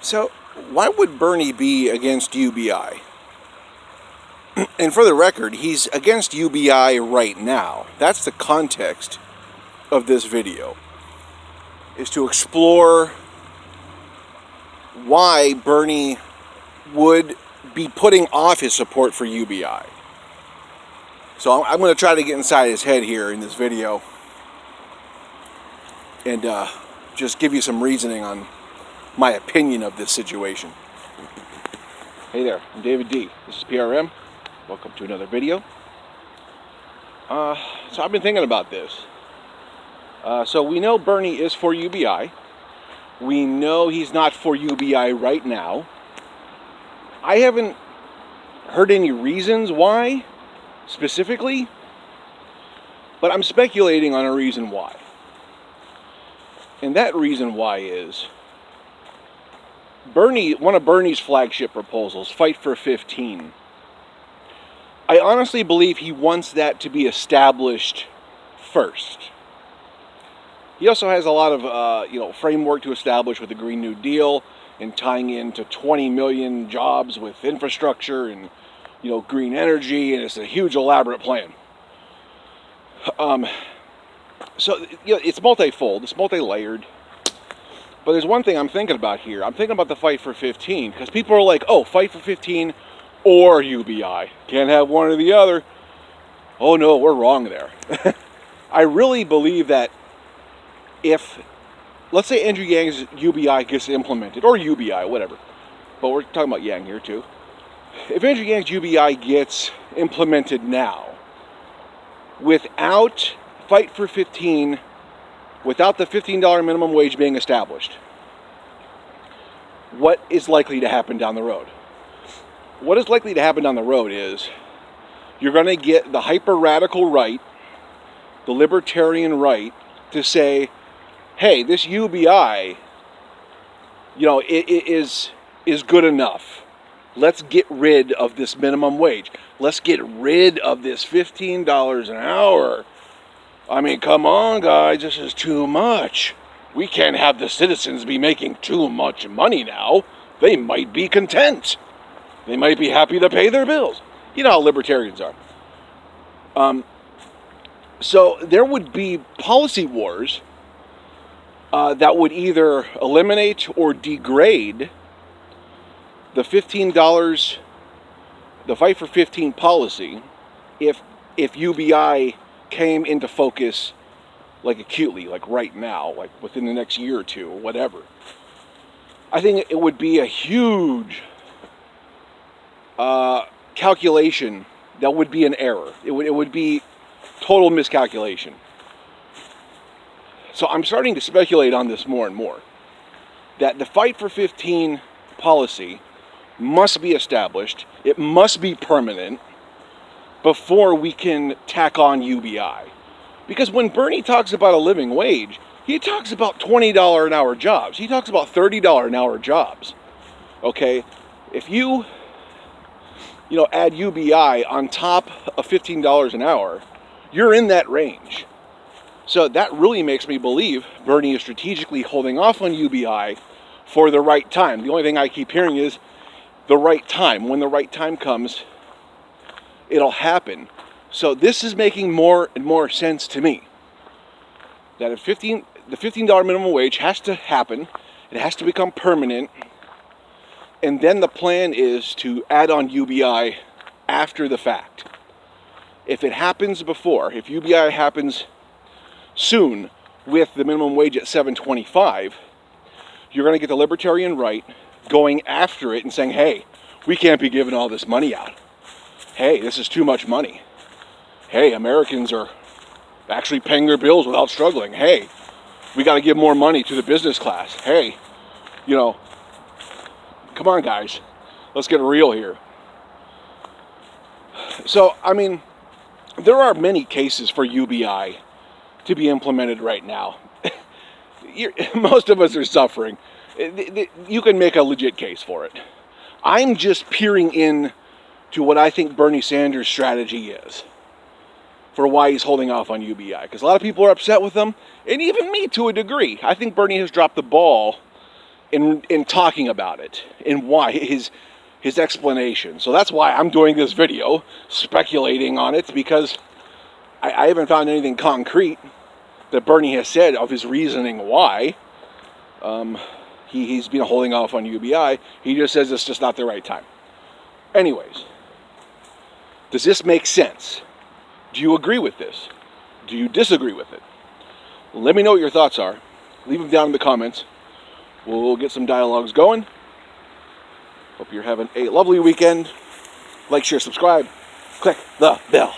So, why would Bernie be against UBI? And for the record, he's against UBI right now. That's the context of this video, is to explore why Bernie would be putting off his support for UBI. So I'm going to try to get inside his head here in this video and just give you some reasoning on my opinion of this situation. Hey there, I'm David D. This is PRM. Welcome to another video. So I've been thinking about this. So we know Bernie is for UBI. We know he's not for UBI right now. I haven't heard any reasons why, specifically, but I'm speculating on a reason why. And that reason why is one of Bernie's flagship proposals, Fight for 15. I honestly believe he wants that to be established first. He also has a lot of framework to establish with the Green New Deal and tying into 20 million jobs with infrastructure and green energy, and it's a huge elaborate plan. So it's multifold, it's multi-layered. But there's one thing I'm thinking about here. I'm thinking about the Fight for 15, because people are like, oh, Fight for 15 or UBI. Can't have one or the other. Oh no, we're wrong there. I really believe that if, let's say Andrew Yang's UBI gets implemented, or UBI, whatever, but we're talking about Yang here too. If Andrew Yang's UBI gets implemented now, without Fight for 15, without the $15 minimum wage being established, what is likely to happen down the road? What is likely to happen down the road is you're going to get the hyper-radical right, the libertarian right, to say, hey, this UBI, it is good enough. Let's get rid of this minimum wage. Let's get rid of this $15 an hour. I mean, come on, guys, this is too much. We can't have the citizens be making too much money now. They might be content. They might be happy to pay their bills. You know how libertarians are. So there would be policy wars that would either eliminate or degrade the $15, the Fight for 15 policy, if UBI came into focus like acutely, like right now, like within the next year or two, or whatever. I think it would be a huge calculation that would be an error. It would be total miscalculation. So I'm starting to speculate on this more and more, that the Fight for 15 policy must be established, it must be permanent, before we can tack on UBI. Because when Bernie talks about a living wage, he talks about $20 an hour jobs. He talks about $30 an hour jobs. Okay? If you add UBI on top of $15 an hour, you're in that range. So that really makes me believe Bernie is strategically holding off on UBI for the right time. The only thing I keep hearing is the right time. When the right time comes, it'll happen. So this is making more and more sense to me. That the $15 minimum wage has to happen. It has to become permanent. And then the plan is to add on UBI after the fact. If it happens before, if UBI happens soon with the minimum wage at $7.25, you're going to get the libertarian right going after it and saying, hey, we can't be giving all this money out. Hey, this is too much money. Hey, Americans are actually paying their bills without struggling. Hey, we got to give more money to the business class. Hey, come on, guys. Let's get real here. So, I mean, there are many cases for UBI to be implemented right now. Most of us are suffering. You can make a legit case for it. I'm just peering in to what I think Bernie Sanders' strategy is for why he's holding off on UBI. Because a lot of people are upset with him, and even me to a degree. I think Bernie has dropped the ball in talking about it and why his explanation. So that's why I'm doing this video, speculating on it, because I haven't found anything concrete that Bernie has said of his reasoning why. He's been holding off on UBI. He just says it's just not the right time. Anyways, does this make sense? Do you agree with this? Do you disagree with it? Let me know what your thoughts are. Leave them down in the comments. We'll get some dialogues going. Hope you're having a lovely weekend. Like, share, subscribe. Click the bell.